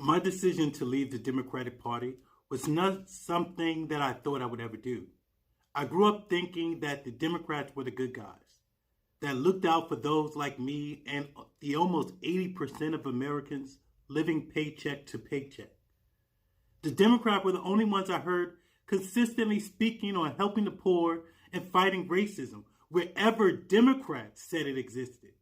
My decision to leave the Democratic Party was not something that I thought I would ever do. I grew up thinking that the Democrats were the good guys, that looked out for those like me and the almost 80% of Americans living paycheck to paycheck. The Democrats were the only ones I heard consistently speaking on helping the poor and fighting racism wherever Democrats said it existed.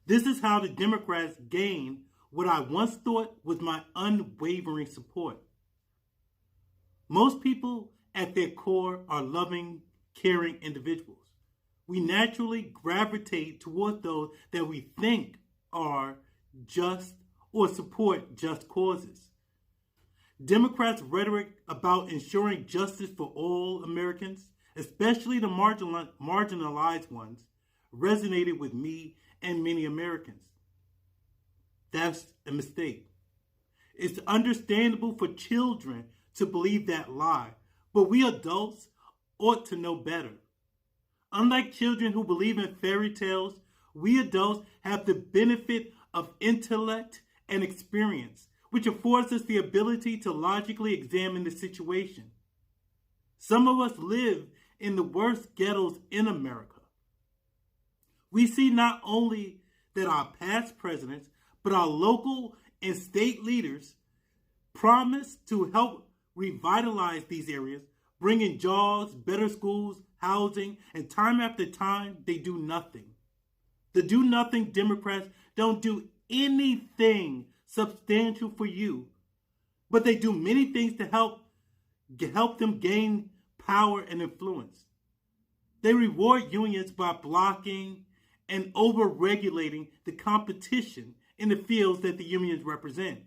This is how the Democrats gained what I once thought was my unwavering support. Most people at their core are loving, caring individuals. We naturally gravitate toward those that we think are just or support just causes. Democrats' rhetoric about ensuring justice for all Americans, especially the marginalized ones, resonated with me and many Americans. That's a mistake. It's understandable for children to believe that lie, but we adults ought to know better. Unlike children who believe in fairy tales, we adults have the benefit of intellect and experience, which affords us the ability to logically examine the situation. Some of us live in the worst ghettos in America. We see not only that our past presidents, but our local and state leaders promise to help revitalize these areas, bring in jobs, better schools, housing, and time after time, they do nothing. The do-nothing Democrats don't do anything substantial for you, but they do many things to help them gain power and influence. They reward unions by blocking and over-regulating the competition in the fields that the unions represent.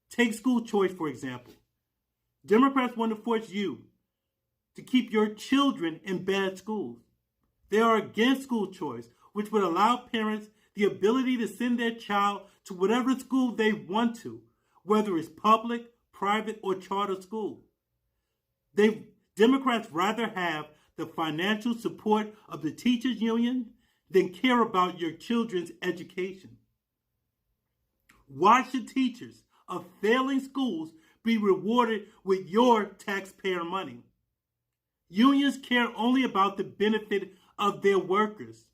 Take school choice, for example. Democrats want to force you to keep your children in bad schools. They are against school choice, which would allow parents the ability to send their child to whatever school they want to, whether it's public, private, or charter school. Democrats rather have the financial support of the teachers union than care about your children's education. Why should teachers of failing schools be rewarded with your taxpayer money? Unions care only about the benefit of their workers.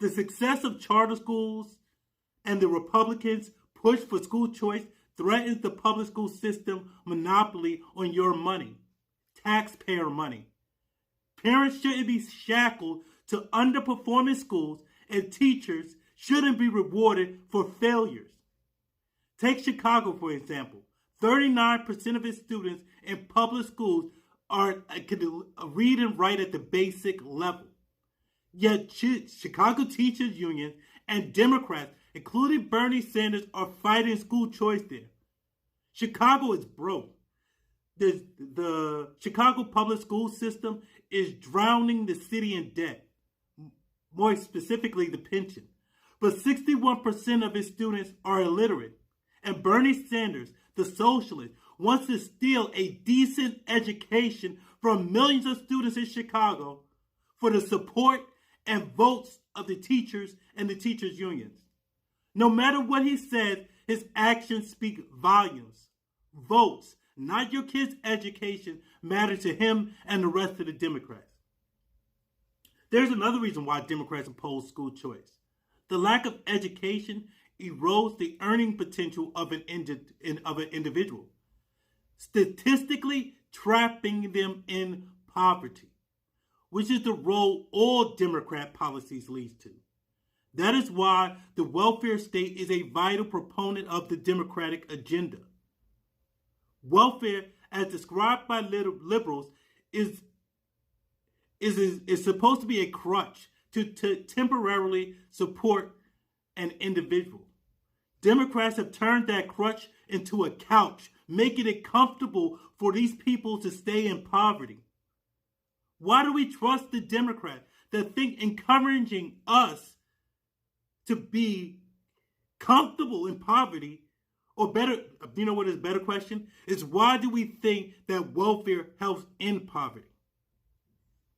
The success of charter schools and the Republicans' push for school choice threatens the public school system monopoly on your money, taxpayer money. Parents shouldn't be shackled to underperforming schools, and teachers shouldn't be rewarded for failures. Take Chicago, for example. 39% of its students in public schools can read and write at the basic level. Yet Chicago Teachers Union and Democrats, including Bernie Sanders, are fighting school choice there. Chicago is broke. The Chicago public school system is drowning the city in debt, more specifically the pension. But 61% of its students are illiterate. And Bernie Sanders, the socialist, wants to steal a decent education from millions of students in Chicago for the support and votes of the teachers and the teachers' unions. No matter what he says, his actions speak volumes. Votes, not your kids' education, matter to him and the rest of the Democrats. There's another reason why Democrats oppose school choice. The lack of education erodes the earning potential of an individual, statistically trapping them in poverty, which is the role all Democrat policies lead to. That is why the welfare state is a vital proponent of the Democratic agenda. Welfare, as described by liberals, is supposed to be a crutch to temporarily support an individual. Democrats have turned that crutch into a couch, making it comfortable for these people to stay in poverty. Why do we trust the Democrats that think encouraging us to be comfortable in poverty, or better, you know what is a better question? Is why do we think that welfare helps end poverty?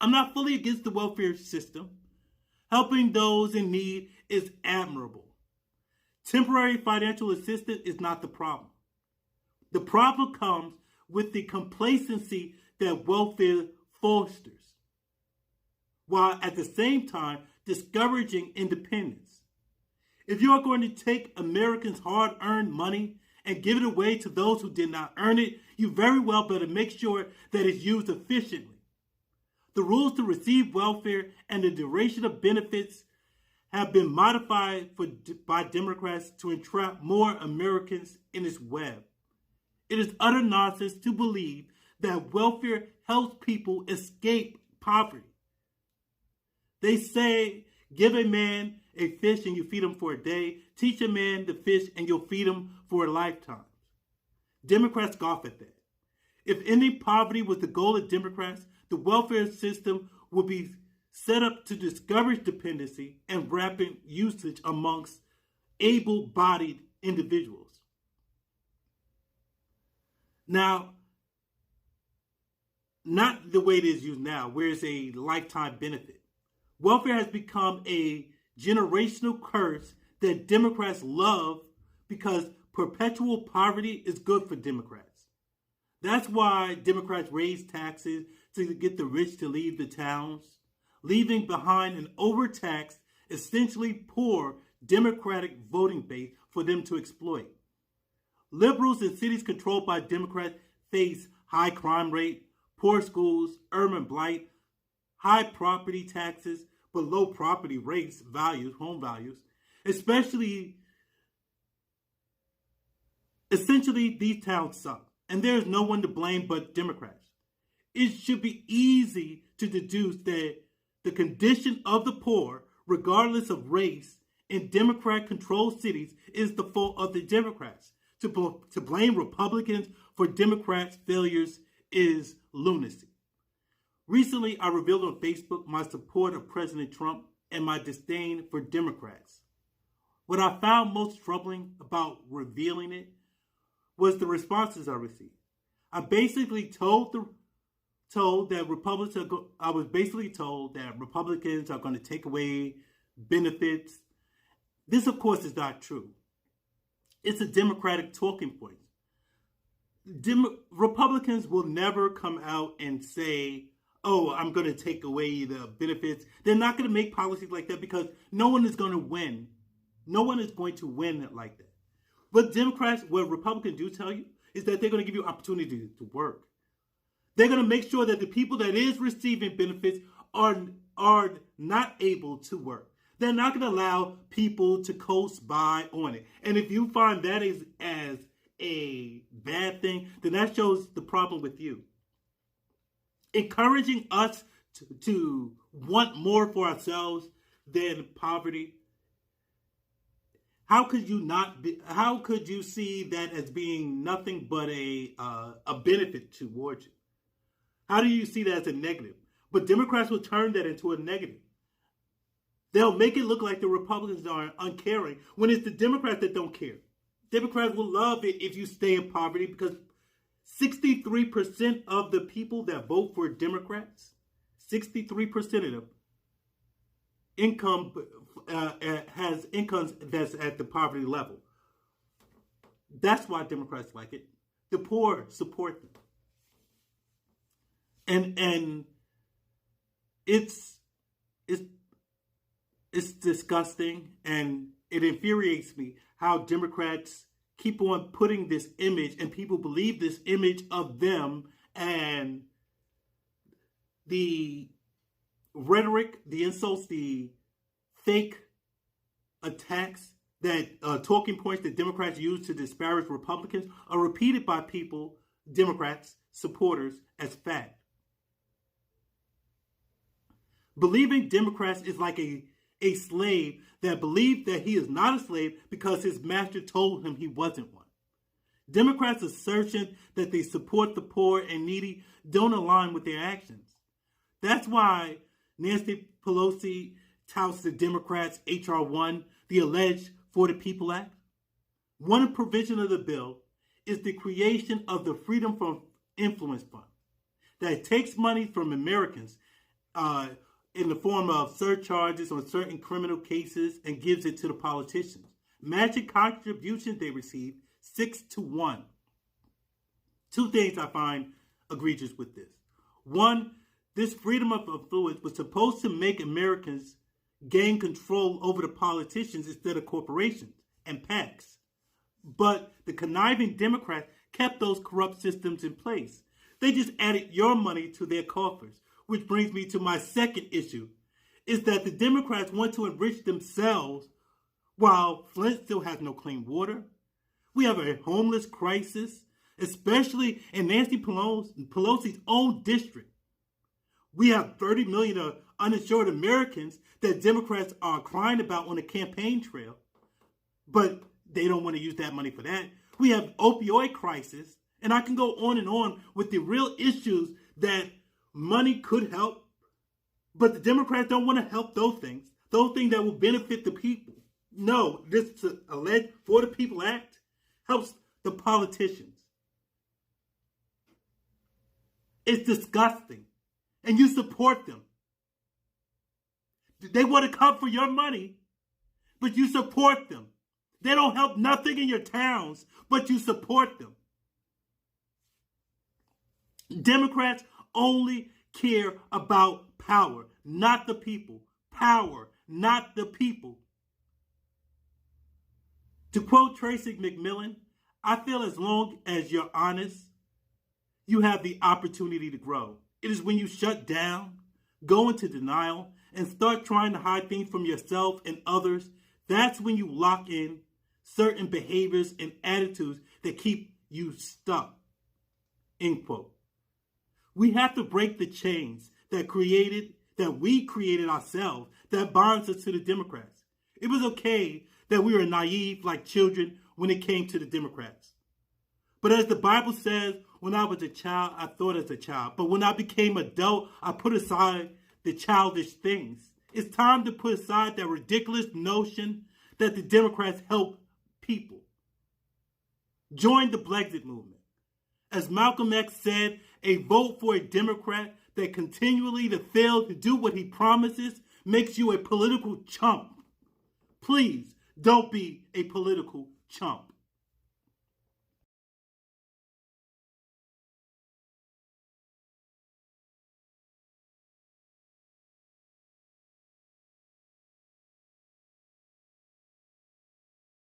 I'm not fully against the welfare system. Helping those in need is admirable. Temporary financial assistance is not the problem. The problem comes with the complacency that welfare fosters, while at the same time discouraging independence. If you are going to take Americans' hard-earned money and give it away to those who did not earn it, you very well better make sure that it's used efficiently. The rules to receive welfare and the duration of benefits have been modified by Democrats to entrap more Americans in its web. It is utter nonsense to believe that welfare helps people escape poverty. They say, give a man a fish and you feed him for a day. Teach a man to fish and you'll feed him for a lifetime. Democrats scoff at that. If ending poverty was the goal of Democrats, the welfare system would be set up to discourage dependency and rapid usage amongst able-bodied individuals. Now, not the way it is used now, where it's a lifetime benefit. Welfare has become a generational curse that Democrats love because perpetual poverty is good for Democrats. That's why Democrats raise taxes to get the rich to leave the towns, leaving behind an overtaxed, essentially poor Democratic voting base for them to exploit. Liberals in cities controlled by Democrats face high crime rate, poor schools, urban blight, high property taxes, but low property rates, values, home values. Essentially, these towns suck, and there is no one to blame but Democrats. It should be easy to deduce that the condition of the poor, regardless of race, in Democrat-controlled cities is the fault of the Democrats. To blame Republicans for Democrats' failures is lunacy. Recently, I revealed on Facebook my support of President Trump and my disdain for Democrats. What I found most troubling about revealing it was the responses I received. I was basically told that Republicans are going to take away benefits. This, of course, is not true. It's a Democratic talking point. Republicans will never come out and say, oh, I'm going to take away the benefits. They're not going to make policies like that because no one is going to win. No one is going to win like that. What Republicans do tell you is that they're going to give you opportunity to work. They're going to make sure that the people that is receiving benefits are not able to work. They're not going to allow people to coast by on it. And if you find that is as a bad thing, then that shows the problem with you. Encouraging us to want more for ourselves than poverty. How could you see that as being nothing but a benefit towards you? How do you see that as a negative? But Democrats will turn that into a negative. They'll make it look like the Republicans are uncaring when it's the Democrats that don't care. Democrats will love it if you stay in poverty because 63% of the people that vote for Democrats, 63% of them, has incomes that's at the poverty level. That's why Democrats like it. The poor support them. And it's disgusting and it infuriates me how Democrats keep on putting this image and people believe this image of them, and the rhetoric, the insults, the fake attacks, that talking points that Democrats use to disparage Republicans are repeated by people, Democrats, supporters, as fact. Believing Democrats is like a slave that believed that he is not a slave because his master told him he wasn't one. Democrats' assertion that they support the poor and needy don't align with their actions. That's why Nancy Pelosi touts the Democrats' H.R. 1, the alleged For the People Act. One provision of the bill is the creation of the Freedom from Influence Fund that takes money from Americans in the form of surcharges on certain criminal cases and gives it to the politicians. Matching contributions they received 6-1. Two things I find egregious with this. One, this freedom of influence was supposed to make Americans gain control over the politicians instead of corporations and PACs. But the conniving Democrats kept those corrupt systems in place. They just added your money to their coffers, which brings me to my second issue, is that the Democrats want to enrich themselves while Flint still has no clean water. We have a homeless crisis, especially in Nancy Pelosi's own district. We have 30 million uninsured Americans that Democrats are crying about on the campaign trail, but they don't want to use that money for that. We have opioid crisis, and I can go on and on with the real issues that money could help, but the Democrats don't want to help those things that will benefit the people. No, this alleged For the People Act helps the politicians. It's disgusting. And you support them. They want to come for your money, but you support them. They don't help nothing in your towns, but you support them. Democrats only care about power, not the people. Power, not the people. To quote Tracy McMillan, I feel as long as you're honest, you have the opportunity to grow. It is when you shut down, go into denial, and start trying to hide things from yourself and others, that's when you lock in certain behaviors and attitudes that keep you stuck. End quote. We have to break the chains that we created ourselves that binds us to the Democrats. It was okay that we were naive like children when it came to the Democrats. But as the Bible says, when I was a child, I thought as a child. But when I became adult, I put aside the childish things. It's time to put aside that ridiculous notion that the Democrats help people. Join the Brexit movement. As Malcolm X said, a vote for a Democrat that continually fails to do what he promises makes you a political chump. Please don't be a political chump.